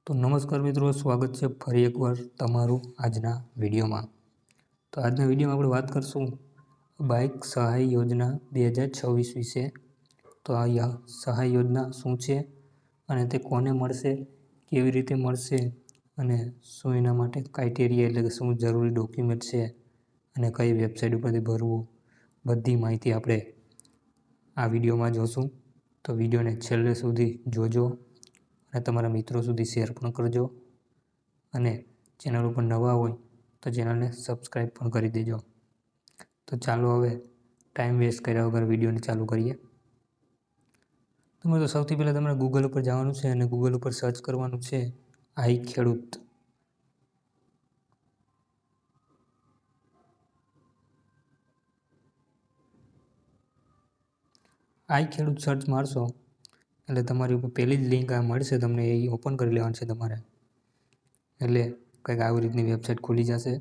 તો નમસ્કાર મિત્રો, સ્વાગત છે ફરી એકવાર તમારું આજના વિડીયોમાં। તો આજના વિડીયોમાં આપણે વાત કરશું બાઇક સહાય યોજના 2026 વિશે। તો આ સહાય યોજના શું છે અને તે કોને મળશે, કેવી રીતે મળશે અને શું એના માટે ક્રાઇટેરિયા એટલે કે શું જરૂરી ડોક્યુમેન્ટ છે અને કઈ વેબસાઇટ ઉપરથી ભરવું, બધી માહિતી આપણે આ વિડીયોમાં જોશું। તો વિડીયોને છેલ્લે સુધી જોજો અને તમારા મિત્રો સુધી શેર પણ કરજો અને ચેનલ ઉપર નવા હોય તો ચેનલને સબસ્ક્રાઈબ પણ કરી દેજો। તો ચાલો હવે ટાઈમ વેસ્ટ કર્યા વગર વિડીયોને ચાલુ કરીએ। તો સૌથી પહેલાં તમારે ગૂગલ ઉપર જવાનું છે અને ગૂગલ ઉપર સર્ચ કરવાનું છે આઈ ખેડૂત। આઈ ખેડૂત સર્ચ મારશો એટલે તમારી ઉપર પહેલી જ લિંક આ મળશે તમને, એ ઓપન કરી લેવાનું છે તમારે। એટલે કંઈક આવી રીતની વેબસાઇટ ખુલી જશે।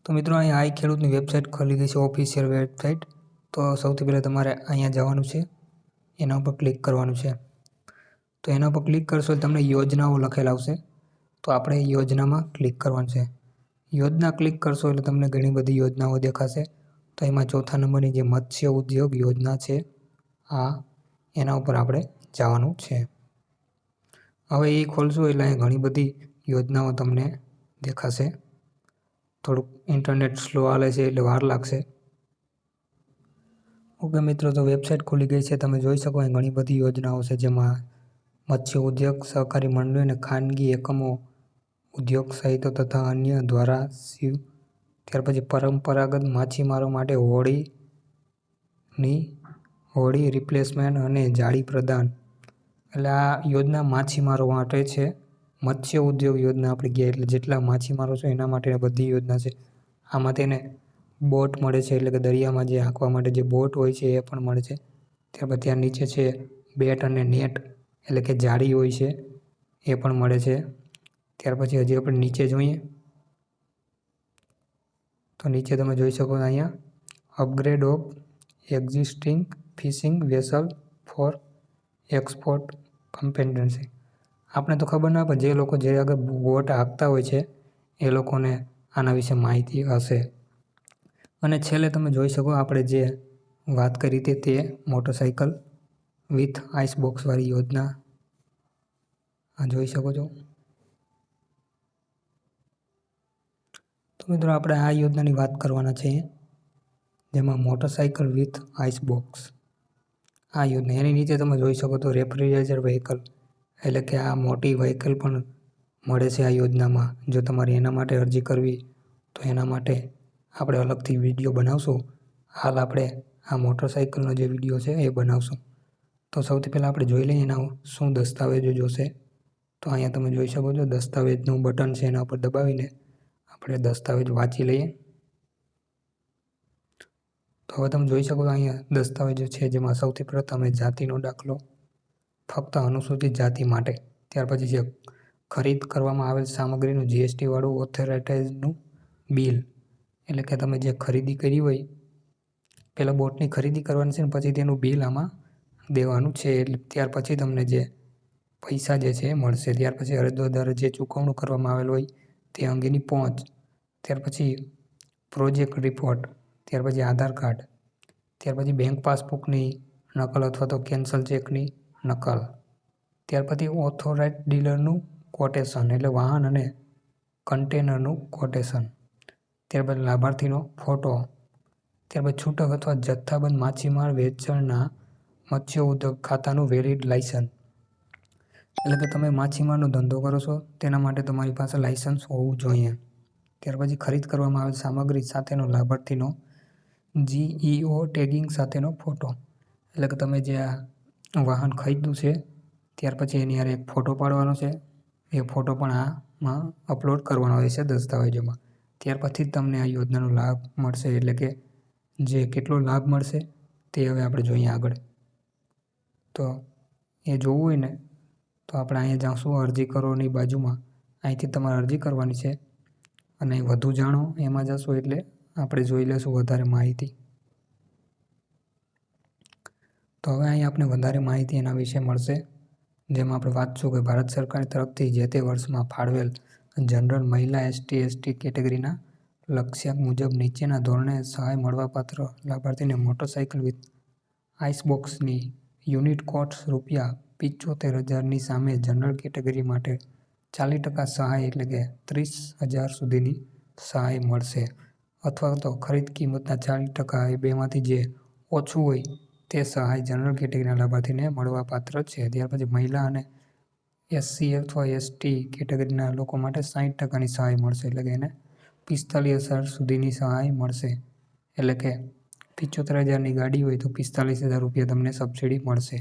તો મિત્રો અહીંયા આઈ ખેડૂતની વેબસાઇટ ખુલી ગઈ છે, ઓફિશિયલ વેબસાઇટ। તો સૌથી પહેલાં તમારે અહીંયા જવાનું છે, એના ઉપર ક્લિક કરવાનું છે। તો એના ઉપર ક્લિક કરશો એટલે તમને યોજનાઓ લખેલા આવશે, તો આપણે યોજનામાં ક્લિક કરવાનું છે। યોજના ક્લિક કરશો એટલે તમને ઘણી બધી યોજનાઓ દેખાશે। તો એમાં ચોથા નંબરની જે મત્સ્ય ઉદ્યોગ યોજના છે એના ઉપર આપણે જવાનું છે। હવે એ ખોલશું એટલે અહીં ઘણી બધી યોજનાઓ તમને દેખાશે। થોડુંક ઇન્ટરનેટ સ્લો હાલે છે એટલે વાર લાગશે। ઓકે મિત્રો, તો વેબસાઇટ ખુલી ગઈ છે, તમે જોઈ શકો અહીં ઘણી બધી યોજનાઓ છે, જેમાં મત્સ્ય ઉદ્યોગ, સહકારી મંડળી અને ખાનગી એકમો, ઉદ્યોગ સહિતો તથા અન્ય દ્વારા ત્યાર પછી પરંપરાગત માછીમારો માટે હોડી રિપ્લેસમેન્ટ અને જાળી પ્રદાન, એટલે આ યોજના માછીમારો માટે છે। મત્સ્ય ઉદ્યોગ યોજના આપણે ગયા એટલે જેટલા માછીમારો છે એના માટે બધી યોજના છે। આમાં તેને બોટ મળે છે, એટલે કે દરિયામાં જે હાંકવા માટે જે બોટ હોય છે એ પણ મળે છે। ત્યાર પછી ત્યાં નીચે છે બેટ અને નેટ, એટલે કે જાળી હોય છે એ પણ મળે છે। ત્યાર પછી હજી આપણે નીચે જોઈએ તો નીચે તમે જોઈ શકો અહીંયા upgrade of existing fishing vessel for export competency. આપણે તો ખબર ના પણ જે લોકો જે આગળ બોટ હાંકતા હોય છે એ લોકોને આના વિશે માહિતી હશે। અને છેલ્લે તમે જોઈ શકો આપણે જે વાત કરી હતી તે મોટરસાઇકલ વિથ આઈસ બોક્સવાળી યોજના આ જોઈ શકો છો। તો મિત્રો આપણે આ યોજનાની વાત કરવાના છે, જેમાં મોટરસાઇકલ વિથ આઈસ બોક્સ આ યોજના, એની નીચે તમે જોઈ શકો તો રેફ્રિજરેટર વ્હીકલ, એટલે કે આ મોટી વ્હીકલ પણ મળે છે આ યોજનામાં। જો તમારે એના માટે અરજી કરવી તો એના માટે આપણે અલગથી વિડીયો બનાવશું। હાલ આપણે આ મોટરસાઇકલનો જે વિડીયો છે એ બનાવશું। તો સૌથી પહેલાં આપણે જોઈ લઈએ એના શું દસ્તાવેજો જોશે। તો અહીંયા તમે જોઈ શકો છો દસ્તાવેજનું બટન છે, એના ઉપર દબાવીને આપણે દસ્તાવેજ વાંચી લઈએ। તો હવે તમે જોઈ શકો અહીંયા દસ્તાવેજો છે, જેમાં સૌથી પ્રથમ જાતિનો દાખલો ફક્ત અનુસૂચિત જાતિ માટે। ત્યાર પછી જે ખરીદ કરવામાં આવેલ સામગ્રીનું જીએસટી વાળું ઓથોરાઇઝનું બિલ, એટલે કે તમે જે ખરીદી કરી હોય, પહેલાં બોટની ખરીદી કરવાની છે ને પછી તેનું બિલ આમાં દેવાનું છે, એટલે ત્યાર પછી તમને જે પૈસા જે છે એ મળશે। ત્યાર પછી અરજદાર દ્વારા જે ચૂકવણું કરવામાં આવેલ હોય તે અંગેની પહોંચ, ત્યાર પછી પ્રોજેક્ટ રિપોર્ટ, ત્યાર પછી આધાર કાર્ડ, ત્યાર પછી બેંક પાસબુકની નકલ અથવા તો કેન્સલ ચેકની નકલ, ત્યાર પછી ઓથોરાઇઝ્ડ ડીલરનું કોટેશન, એટલે વાહન અને કન્ટેનરનું કોટેશન, ત્યારબાદ લાભાર્થીનો ફોટો, ત્યારબાદ છૂટક અથવા જથ્થાબંધ માછીમાર વેચાણના મત્સ્ય ઉદ્યોગ ખાતાનું વેલિડ લાયસન્સ, એટલે કે તમે માછીમારનો ધંધો કરો છો તેના માટે તમારી પાસે લાયસન્સ હોવું જોઈએ। ત્યાર પછી ખરીદ કરવામાં આવેલ સામગ્રી સાથેનો લાભાર્થીનો જીઈઓ ટેગિંગ સાથેનો ફોટો, એટલે કે તમે જે આ વાહન ખરીદ્યું છે ત્યાર પછી એની હારે એક ફોટો પાડવાનો છે, એ ફોટો પણ આમાં અપલોડ કરવાનો હોય છે દસ્તાવેજોમાં। ત્યાર પછી જ તમને આ યોજનાનો લાભ મળશે, એટલે કે જે કેટલો લાભ મળશે તે હવે આપણે જોઈએ આગળ। તો એ જોવું હોય ને તો આપણે અહીંયા જાશું અરજી કરોની બાજુમાં, અહીંથી તમારે અરજી કરવાની છે અને વધુ જાણો એમાં જશો એટલે આપણે જોઈ લઈશું વધારે માહિતી। તો તો હવે અહીં આપણે વધારે માહિતી એના વિશે મળશે, જેમાં આપણે વાંચશું કે ભારત સરકાર તરફથી જે તે વર્ષમાં ફાળવેલ જનરલ મહિલા ST કેટેગરીના લક્ષ્યાંક મુજબ નીચેના ધોરણે સહાય મળવાપાત્ર લાભાર્થીને મોટરસાઇકલ વિથ આઇસબોક્સની યુનિટ કોસ્ટ ₹75,000ની સામે જનરલ કેટેગરી માટે 40% સહાય એટલે કે 30,000 સુધીની સહાય મળશે, અથવા તો ખરીદ કિંમતના 40% એ બેમાંથી જે ઓછું હોય તે સહાય જનરલ કેટેગરીના લાભાર્થીને મળવાપાત્ર છે. ત્યાર પછી મહિલા અને SC અથવા ST કેટેગરીના લોકો માટે 60%ની સહાય મળશે, એટલે કે એને 45,000 સુધીની સહાય મળશે. એટલે કે 75,000ની ગાડી હોય તો 45,000 રૂપિયા તમને સબસિડી મળશે,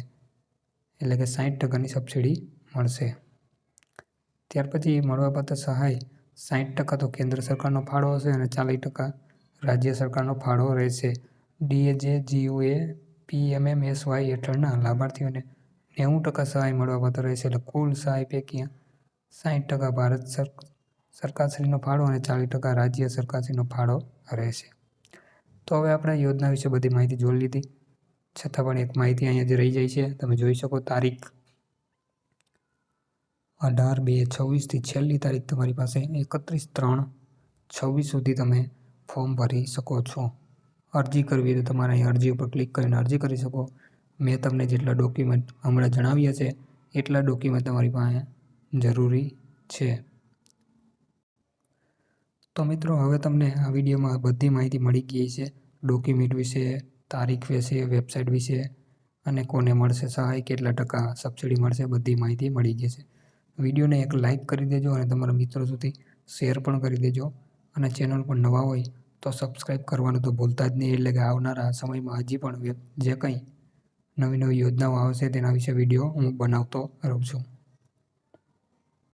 એટલે કે 60%ની સબસિડી મળશે. ત્યાર પછી મળવાપાત્ર સહાય 60% તો કેન્દ્ર સરકારનો ફાળો હશે અને 40% રાજ્ય સરકારનો ફાળો રહેશે. DAJGOA PMMSY હેઠળના લાભાર્થીઓને 90% સહાય મળવાપાત્ર રહેશે, એટલે કુલ સહાય પૈકી 60% ભારત સરકારશ્રીનો ફાળો અને 40% રાજ્ય સરકારશ્રીનો ફાળો રહેશે. તો હવે આપણે યોજના વિશે બધી માહિતી જોઈ લીધી, છતાં પણ એક માહિતી અહીંયા જે રહી જાય છે, તમે જોઈ શકો તારીખ 18/2/26થી છેલ્લી તારીખ તમારી પાસે 31/3/26 સુધી તમે ફોર્મ ભરી શકો છો. અરજી કરવી તો તમારે અહીં અરજી ઉપર ક્લિક કરીને અરજી કરી શકો. મેં તમને જેટલા ડોક્યુમેન્ટ હમણાં જણાવ્યા છે એટલા ડોક્યુમેન્ટ તમારી પાસે જરૂરી છે. તો મિત્રો, હવે તમને આ વિડીયોમાં બધી માહિતી મળી ગઈ છે, ડોક્યુમેન્ટ વિશે, તારીખ વિશે, વેબસાઇટ વિશે અને કોને મળશે સહાય, કેટલા ટકા સબસિડી મળશે, બધી માહિતી મળી ગઈ છે. વિડીયોને એક લાઇક કરી દેજો અને તમારા મિત્રો સુધી શેર પણ કરી દેજો, અને ચેનલ પર નવા હોય તો સબસ્ક્રાઈબ કરવાનું તો ભૂલતા જ નહીં, એટલે કે આવનારા સમયમાં હજી પણ જે કંઈ નવી યોજનાઓ આવશે તેના વિશે વિડીયો હું બનાવતો રહું છું.